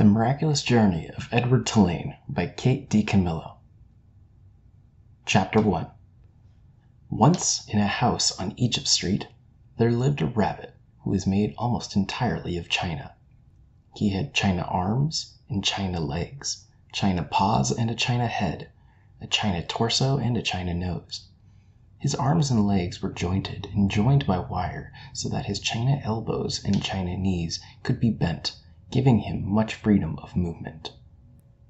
Miraculous Journey of Edward Tulane by Kate D. Camillo. Chapter 1. Once in a house on Egypt Street, there lived a rabbit who was made almost entirely of china. He had china arms and china legs, china paws and a china head, a china torso and a china nose. His arms and legs were jointed and joined by wire so that his china elbows and china knees could be bent, giving him much freedom of movement.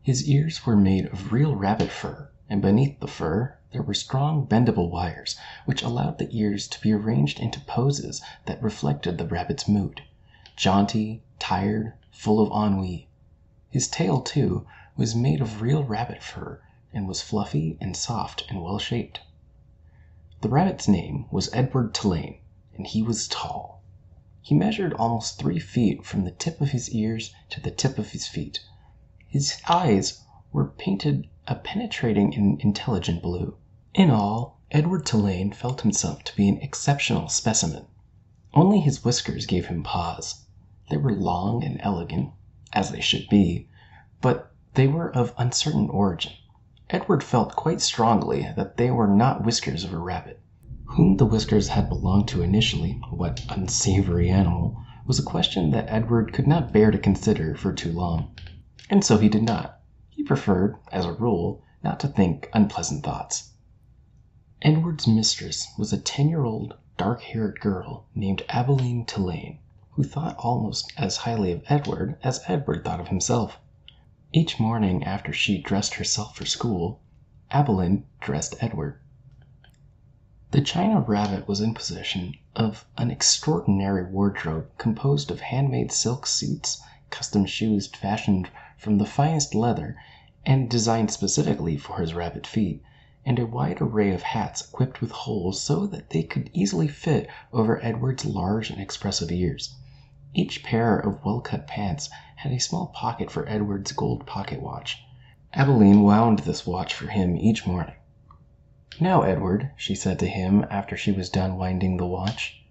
His ears were made of real rabbit fur, and beneath the fur there were strong bendable wires which allowed the ears to be arranged into poses that reflected the rabbit's mood: jaunty, tired, full of ennui. His tail, too, was made of real rabbit fur and was fluffy and soft and well-shaped. The rabbit's name was Edward Tulane, and he was tall. He measured almost 3 feet from the tip of his ears to the tip of his feet. His eyes were painted a penetrating and intelligent blue. In all, Edward Tulane felt himself to be an exceptional specimen. Only his whiskers gave him pause. They were long and elegant, as they should be, but they were of uncertain origin. Edward felt quite strongly that they were not whiskers of a rabbit. Whom the whiskers had belonged to initially, what unsavory animal, was a question that Edward could not bear to consider for too long. And so he did not. He preferred, as a rule, not to think unpleasant thoughts. Edward's mistress was a 10-year-old, dark-haired girl named Abilene Tulane, who thought almost as highly of Edward as Edward thought of himself. Each morning after she dressed herself for school, Abilene dressed Edward. The china rabbit was in possession of an extraordinary wardrobe composed of handmade silk suits, custom shoes fashioned from the finest leather and designed specifically for his rabbit feet, and a wide array of hats equipped with holes so that they could easily fit over Edward's large and expressive ears. Each pair of well-cut pants had a small pocket for Edward's gold pocket watch. Abilene wound this watch for him each morning. "Now, Edward," she said to him after she was done winding the watch,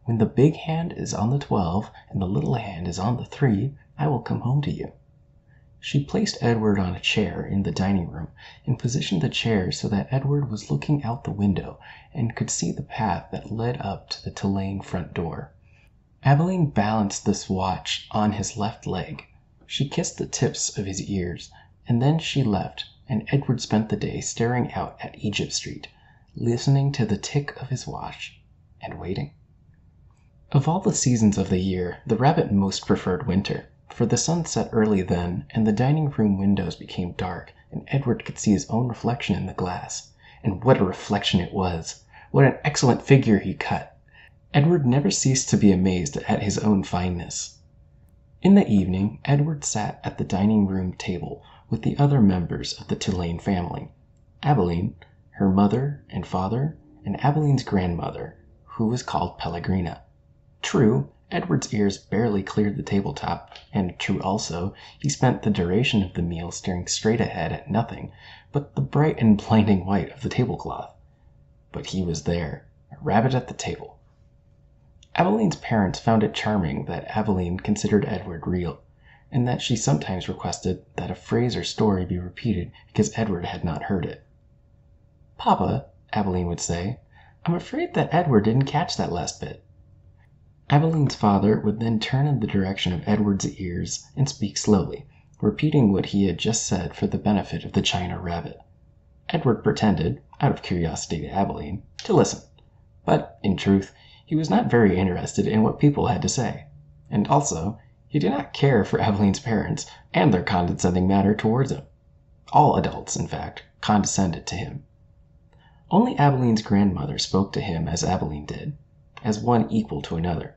"when the big hand is on the 12 and the little hand is on the 3, I will come home to you." She placed Edward on a chair in the dining room and positioned the chair so that Edward was looking out the window and could see the path that led up to the Tulane front door. Abilene balanced this watch on his left leg. She kissed the tips of his ears, and then she left, and Edward spent the day staring out at Egypt Street, listening to the tick of his watch, and waiting. Of all the seasons of the year, the rabbit most preferred winter, for the sun set early then, and the dining room windows became dark, and Edward could see his own reflection in the glass. And what a reflection it was! What an excellent figure he cut! Edward never ceased to be amazed at his own fineness. In the evening, Edward sat at the dining room table with the other members of the Tulane family: Abilene, her mother and father, and Abilene's grandmother, who was called Pellegrina. True, Edward's ears barely cleared the tabletop, and true also, he spent the duration of the meal staring straight ahead at nothing but the bright and blinding white of the tablecloth. But he was there, a rabbit at the table. Abilene's parents found it charming that Abilene considered Edward real, and that she sometimes requested that a phrase or story be repeated because Edward had not heard it. "Papa," Abilene would say, "I'm afraid that Edward didn't catch that last bit." Abilene's father would then turn in the direction of Edward's ears and speak slowly, repeating what he had just said for the benefit of the china rabbit. Edward pretended, out of curiosity to Abilene, to listen, but, in truth, he was not very interested in what people had to say, and also, he did not care for Abilene's parents and their condescending manner towards him. All adults, in fact, condescended to him. Only Abilene's grandmother spoke to him as Abilene did, as one equal to another.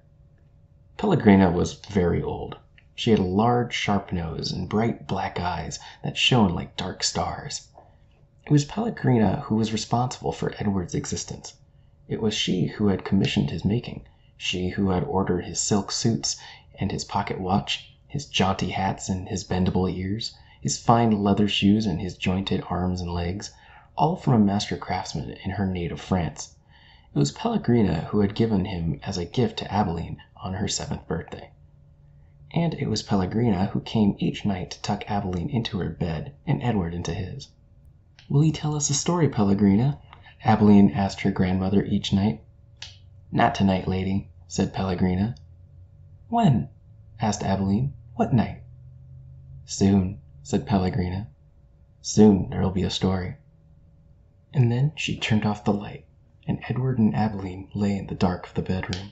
Pellegrina was very old. She had a large, sharp nose and bright black eyes that shone like dark stars. It was Pellegrina who was responsible for Edward's existence. It was she who had commissioned his making, she who had ordered his silk suits and his pocket watch, his jaunty hats and his bendable ears, his fine leather shoes and his jointed arms and legs, all from a master craftsman in her native France. It was Pellegrina who had given him as a gift to Abilene on her 7th birthday. And it was Pellegrina who came each night to tuck Aveline into her bed and Edward into his. "Will you tell us a story, Pellegrina?" Aveline asked her grandmother each night. "Not tonight, lady," said Pellegrina. "When?" asked Aveline. "What night?" "Soon," said Pellegrina. "Soon there'll be a story." And then she turned off the light, and Edward and Aveline lay in the dark of the bedroom.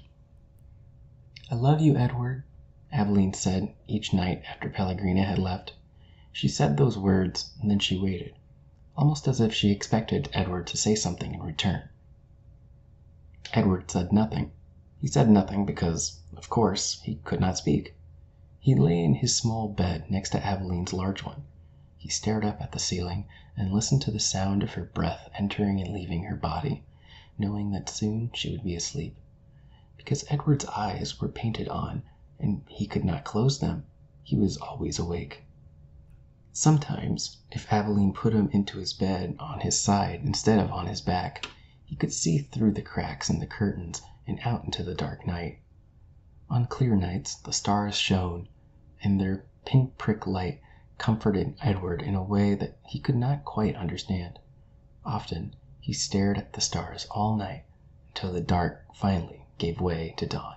"I love you, Edward," Aveline said each night after Pellegrina had left. She said those words, and then she waited, almost as if she expected Edward to say something in return. Edward said nothing. He said nothing because, of course, he could not speak. He lay in his small bed next to Aveline's large one. He stared up at the ceiling and listened to the sound of her breath entering and leaving her body, knowing that soon she would be asleep. Because Edward's eyes were painted on, and he could not close them, he was always awake. Sometimes, if Aveline put him into his bed on his side instead of on his back, he could see through the cracks in the curtains and out into the dark night. On clear nights the stars shone, and their pin-prick light comforted Edward in a way that he could not quite understand. Often he stared at the stars all night until the dark finally gave way to dawn.